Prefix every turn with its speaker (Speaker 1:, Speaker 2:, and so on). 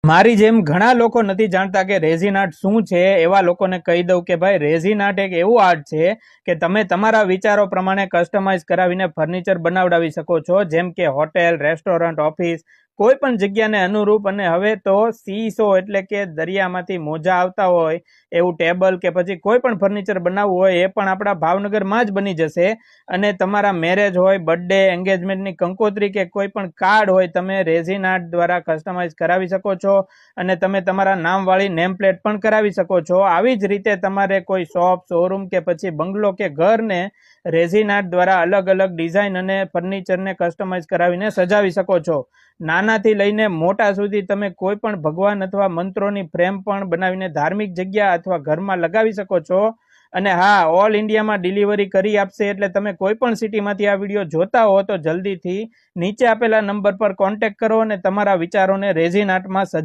Speaker 1: મારી જેમ ઘણા લોકો નથી જાણતા કે રેઝિન આર્ટ શું છે, એવા લોકોને કહી દઉં કે ભાઈ રેઝિન આર્ટ એક એવું આર્ટ છે કે તમે તમારા વિચારો પ્રમાણે કસ્ટમાઇઝ કરાવીને ફર્નિચર બનાવડાવી શકો છો, જેમ કે હોટેલ, રેસ્ટોરન્ટ, ઓફિસ, કોઈ પણ જગ્યાને અનુરૂપ. અને હવે તો સીસો એટલે કે દરિયામાંથી મોજા આવતા હોય એવું ટેબલ કે પછી કોઈ પણ ફર્નિચર બનાવવું હોય એ પણ આપણા ભાવનગરમાં જ બની જશે. અને તમારા મેરેજ હોય, બર્થડે, એન્ગેજમેન્ટની કંકોત્રી કે કોઈ પણ કાર્ડ હોય, તમે રેઝિન આર્ટ દ્વારા કસ્ટમાઇઝ કરાવી શકો છો. અને તમે તમારા નામવાળી નેમ પ્લેટ પણ કરાવી શકો છો. આવી જ રીતે તમારે કોઈ શોપ, શોરૂમ કે પછી બંગલો કે ઘરને રેઝિન આર્ટ દ્વારા અલગ અલગ ડિઝાઇન અને ફર્નિચરને કસ્ટમાઇઝ કરાવીને સજાવી શકો છો. નાનાથી લઈને મોટા સુધી તમે કોઈ પણ ભગવાન અથવા મંત્રોની ફ્રેમ પણ બનાવીને ધાર્મિક જગ્યા અથવા ઘરમાં લગાવી શકો છો. અને હા, ઓલ ઇન્ડિયામાં ડિલિવરી કરી આપશે. એટલે તમે કોઈ પણ સિટીમાંથી આ વિડીયો જોતા હો તો જલ્દીથી નીચે આપેલા નંબર પર કોન્ટેક્ટ કરો અને તમારા વિચારોને રેઝિન આર્ટમાં સજા